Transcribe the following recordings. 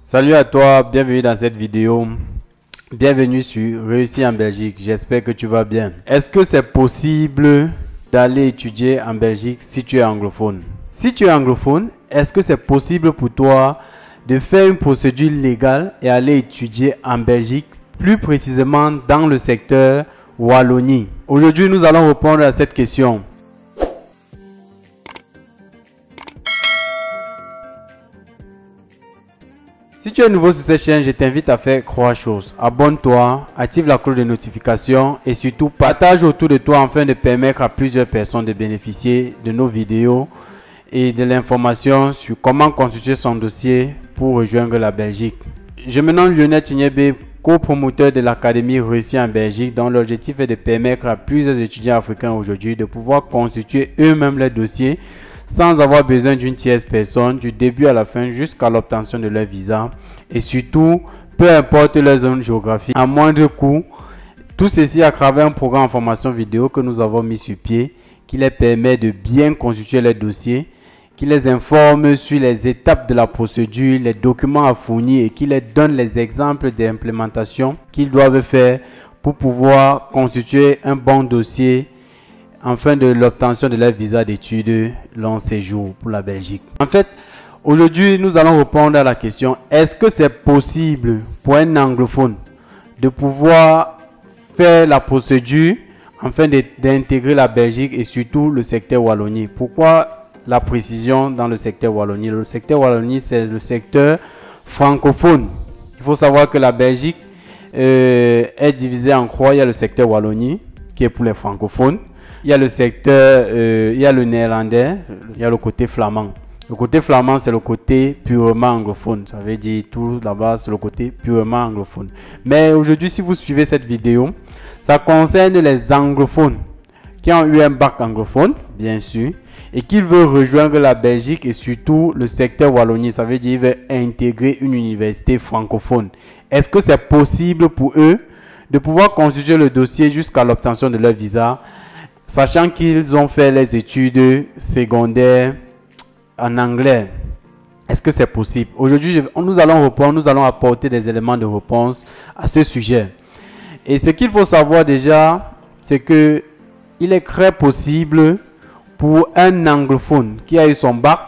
Salut à toi, bienvenue dans cette vidéo. Bienvenue sur Réussir en Belgique. J'espère que tu vas bien. Est-ce que c'est possible d'aller étudier en Belgique si tu es anglophone? Si tu es anglophone, est-ce que c'est possible pour toi de faire une procédure légale et aller étudier en Belgique, plus précisément dans le secteur Wallonie? Aujourd'hui, nous allons répondre à cette question. Si tu es nouveau sur cette chaîne, je t'invite à faire 3 choses. Abonne-toi, active la cloche de notification et surtout partage autour de toi afin de permettre à plusieurs personnes de bénéficier de nos vidéos et de l'information sur comment constituer son dossier pour rejoindre la Belgique. Je me nomme Lionel Tignébé, copromoteur de l'Académie Réussir en Belgique, dont l'objectif est de permettre à plusieurs étudiants africains aujourd'hui de pouvoir constituer eux-mêmes leur dossier sans avoir besoin d'une tierce personne du début à la fin jusqu'à l'obtention de leur visa et surtout peu importe leur zone géographique à moindre coût. Tout ceci à travers un programme en formation vidéo que nous avons mis sur pied qui les permet de bien constituer leur dossier, qui les informe sur les étapes de la procédure, les documents à fournir et qui les donne les exemples d'implémentation qu'ils doivent faire pour pouvoir constituer un bon dossier afin de l'obtention de leur visa d'études long séjour pour la Belgique. En fait, aujourd'hui, nous allons répondre à la question: est-ce que c'est possible pour un anglophone de pouvoir faire la procédure afin d'intégrer la Belgique et surtout le secteur Wallonie? Pourquoi la précision dans le secteur Wallonie? Le secteur Wallonie, c'est le secteur francophone. Il faut savoir que la Belgique est divisée en 3. Il y a le secteur Wallonie qui est pour les francophones. Il y a le secteur, il y a le néerlandais, il y a le côté flamand. Le côté flamand, c'est le côté purement anglophone. Ça veut dire tout là-bas, c'est le côté purement anglophone. Mais aujourd'hui, si vous suivez cette vidéo, ça concerne les anglophones qui ont eu un bac anglophone, bien sûr, et qui veulent rejoindre la Belgique et surtout le secteur Wallonie. Ça veut dire qu'ils veulent intégrer une université francophone. Est-ce que c'est possible pour eux de pouvoir constituer le dossier jusqu'à l'obtention de leur visa, sachant qu'ils ont fait les études secondaires en anglais? Est-ce que c'est possible? Aujourd'hui, nous allons répondre, nous allons apporter des éléments de réponse à ce sujet. Et ce qu'il faut savoir déjà, c'est que il est très possible pour un anglophone qui a eu son bac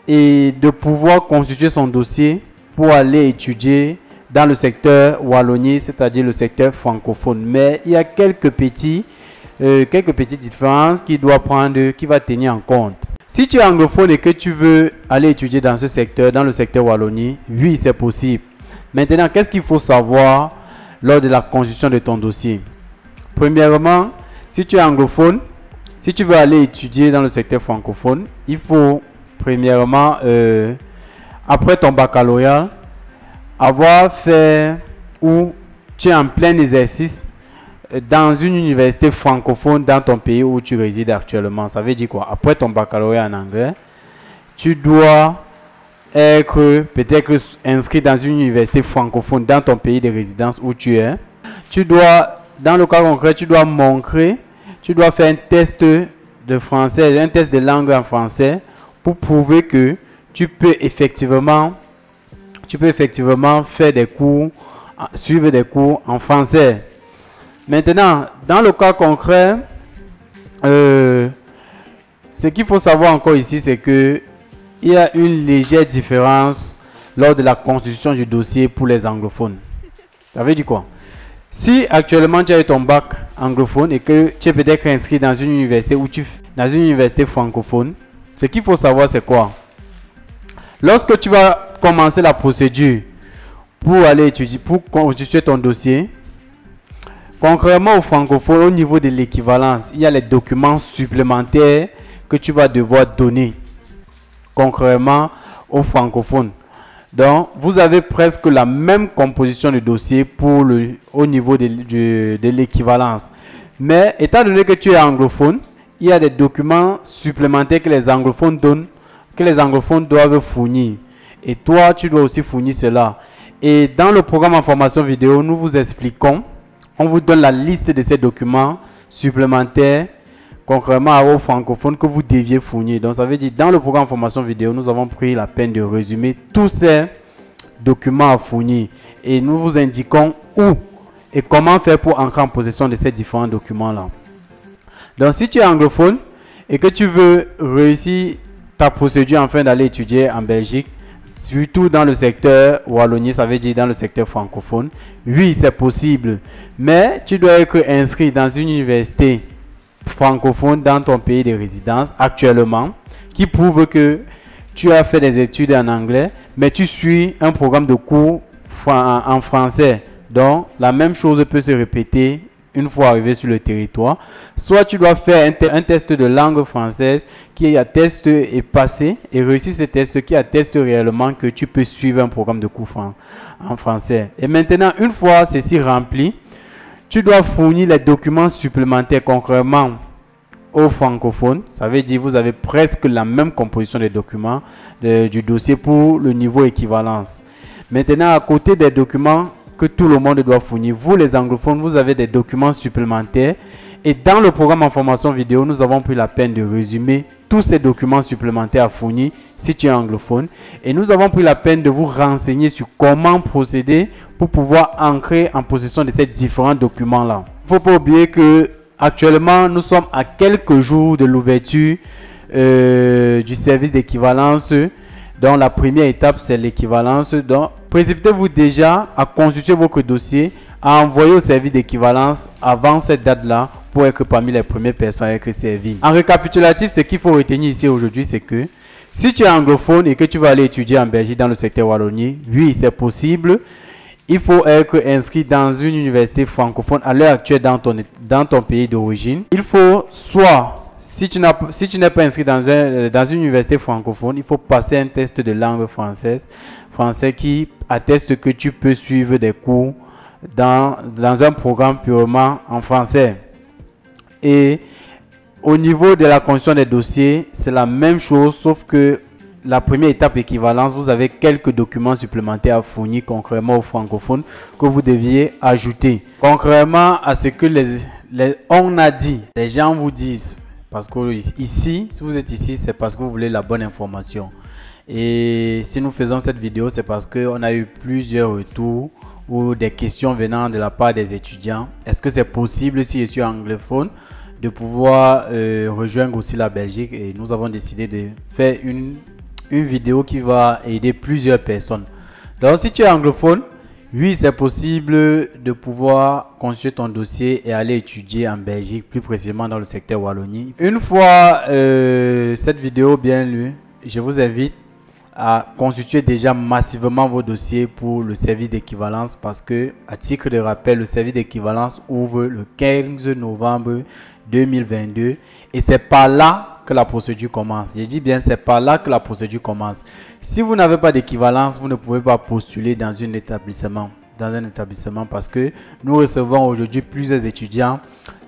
et de pouvoir constituer son dossier pour aller étudier dans le secteur Wallonie, c'est-à-dire le secteur francophone. Mais il y a quelques petites différences qu'il doit prendre, qui va tenir en compte. Si tu es anglophone et que tu veux aller étudier dans ce secteur, dans le secteur Wallonie, oui, c'est possible. Maintenant, qu'est-ce qu'il faut savoir lors de la constitution de ton dossier? Premièrement, si tu es anglophone, si tu veux aller étudier dans le secteur francophone, il faut premièrement, après ton baccalauréat, avoir fait ou tu es en plein exercice dans une université francophone dans ton pays où tu résides actuellement. Ça veut dire quoi? Après ton baccalauréat en anglais, tu dois être peut-être inscrit dans une université francophone dans ton pays de résidence où tu es. Tu dois, dans le cas concret, tu dois montrer, tu dois faire un test de français, un test de langue en français pour prouver que tu peux effectivement faire des cours, suivre des cours en français. Maintenant, dans le cas concret, ce qu'il faut savoir encore ici, c'est que il y a une légère différence lors de la constitution du dossier pour les anglophones. Ça veut dire quoi? Si actuellement tu as eu ton bac anglophone et que tu es peut-être inscrit dans une université dans une université francophone, ce qu'il faut savoir, c'est quoi? Lorsque tu vas commencer la procédure pour aller étudier, pour constituer ton dossier, concrètement au francophone, au niveau de l'équivalence, il y a les documents supplémentaires que tu vas devoir donner concrètement au francophone. Donc, vous avez presque la même composition de dossier au niveau de l'équivalence. Mais étant donné que tu es anglophone, il y a des documents supplémentaires que les anglophones donnent, que les anglophones doivent fournir. Et toi, tu dois aussi fournir cela. Et dans le programme en formation vidéo, nous vous expliquons, on vous donne la liste de ces documents supplémentaires concrètement aux francophones que vous deviez fournir. Donc ça veut dire, dans le programme formation vidéo, nous avons pris la peine de résumer tous ces documents à fournir et nous vous indiquons où et comment faire pour entrer en possession de ces différents documents-là. Donc, si tu es anglophone et que tu veux réussir ta procédure afin d'aller étudier en Belgique, surtout dans le secteur Wallonie, ça veut dire dans le secteur francophone, oui, c'est possible. Mais tu dois être inscrit dans une université francophone dans ton pays de résidence actuellement, qui prouve que tu as fait des études en anglais, mais tu suis un programme de cours en français. Donc, la même chose peut se répéter une fois arrivé sur le territoire. Soit tu dois faire un test de langue française qui atteste et passer et réussir ce test qui atteste réellement que tu peux suivre un programme de cours en français. Et maintenant, une fois ceci rempli, tu dois fournir les documents supplémentaires concrètement aux francophones. Ça veut dire que vous avez presque la même composition des documents du dossier pour le niveau équivalence. Maintenant, à côté des documents que tout le monde doit fournir, vous les anglophones, vous avez des documents supplémentaires. Et dans le programme en formation vidéo, nous avons pris la peine de résumer tous ces documents supplémentaires à fournir si tu es anglophone. Et nous avons pris la peine de vous renseigner sur comment procéder pour pouvoir entrer en possession de ces différents documents-là. Il ne faut pas oublier que actuellement, nous sommes à quelques jours de l'ouverture du service d'équivalence. Donc, la première étape, c'est l'équivalence. Donc, précipitez-vous déjà à constituer votre dossier, à envoyer au service d'équivalence avant cette date-là pour être parmi les premières personnes à être servies. En récapitulatif, ce qu'il faut retenir ici aujourd'hui, c'est que si tu es anglophone et que tu vas aller étudier en Belgique dans le secteur Wallonie, oui, c'est possible. Il faut être inscrit dans une université francophone à l'heure actuelle dans ton pays d'origine. Il faut soit... Si tu n'es pas inscrit dans une université francophone, il faut passer un test de langue français qui atteste que tu peux suivre des cours dans un programme purement en français. Et au niveau de la constitution des dossiers, c'est la même chose, sauf que la première étape équivalence, vous avez quelques documents supplémentaires à fournir concrètement aux francophones que vous deviez ajouter. Concrètement à ce que on a dit, les gens vous disent... Parce que ici, si vous êtes ici, c'est parce que vous voulez la bonne information. Et si nous faisons cette vidéo, c'est parce qu'on a eu plusieurs retours ou des questions venant de la part des étudiants. Est-ce que c'est possible, si je suis anglophone, de pouvoir rejoindre aussi la Belgique? Et nous avons décidé de faire une vidéo qui va aider plusieurs personnes. Donc, si tu es anglophone, oui, c'est possible de pouvoir constituer ton dossier et aller étudier en Belgique, plus précisément dans le secteur Wallonie. Une fois cette vidéo bien lue, je vous invite à constituer déjà massivement vos dossiers pour le service d'équivalence parce que, à titre de rappel, le service d'équivalence ouvre le 15 novembre 2022 et c'est par là que la procédure commence. Je dis bien, c'est par là que la procédure commence. Si vous n'avez pas d'équivalence, vous ne pouvez pas postuler dans un établissement parce que nous recevons aujourd'hui plusieurs étudiants.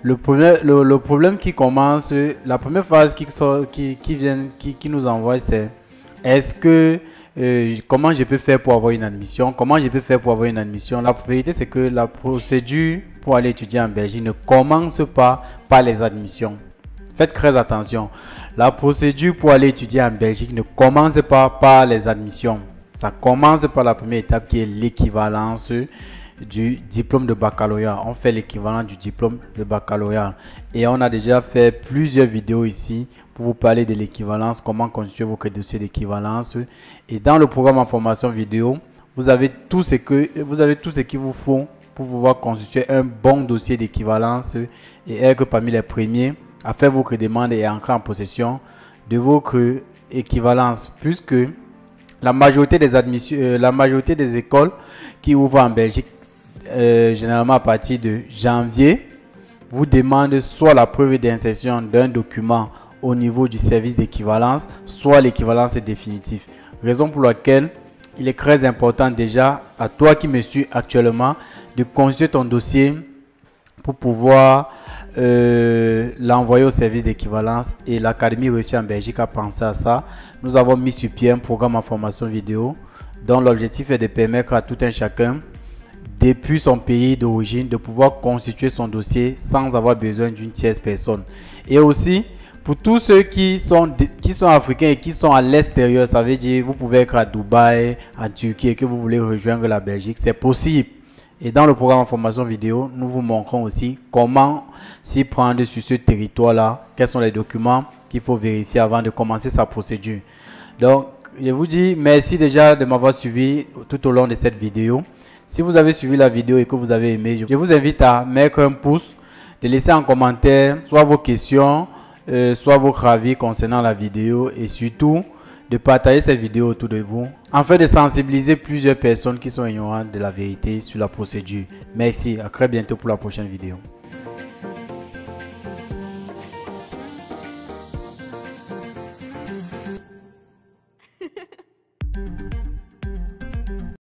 Le problème qui commence, la première phase qui nous envoie, c'est est-ce que comment je peux faire pour avoir une admission? Comment je peux faire pour avoir une admission? La vérité, c'est que la procédure pour aller étudier en Belgique ne commence pas par les admissions. Faites très attention. La procédure pour aller étudier en Belgique ne commence pas par les admissions. Ça commence par la première étape qui est l'équivalence du diplôme de baccalauréat. On fait l'équivalent du diplôme de baccalauréat. Et on a déjà fait plusieurs vidéos ici pour vous parler de l'équivalence, comment constituer votre dossier d'équivalence. Et dans le programme en formation vidéo, vous avez tout ce qu'il vous faut pour pouvoir constituer un bon dossier d'équivalence et être parmi les premiers à faire votre demande et entrer en possession de votre équivalence, puisque la majorité des écoles qui ouvrent en Belgique, généralement à partir de janvier, vous demandent soit la preuve d'insertion d'un document au niveau du service d'équivalence, soit l'équivalence définitive. Raison pour laquelle il est très important déjà à toi qui me suis actuellement de constituer ton dossier pour pouvoir l'envoyer au service d'équivalence. Et l'Académie Réussie en Belgique a pensé à ça. Nous avons mis sur pied un programme en formation vidéo dont l'objectif est de permettre à tout un chacun depuis son pays d'origine de pouvoir constituer son dossier sans avoir besoin d'une tierce personne. Et aussi Pour tous ceux qui sont africains et qui sont à l'extérieur, ça veut dire vous pouvez être à Dubaï, à Turquie et que vous voulez rejoindre la Belgique, c'est possible. Et dans le programme en formation vidéo, nous vous montrons aussi comment s'y prendre sur ce territoire-là, quels sont les documents qu'il faut vérifier avant de commencer sa procédure. Donc, je vous dis merci déjà de m'avoir suivi tout au long de cette vidéo. Si vous avez suivi la vidéo et que vous avez aimé, je vous invite à mettre un pouce, de laisser en commentaire soit vos questions, soit votre avis concernant la vidéo et surtout de partager cette vidéo autour de vous afin de sensibiliser plusieurs personnes qui sont ignorantes de la vérité sur la procédure. Merci, à très bientôt pour la prochaine vidéo.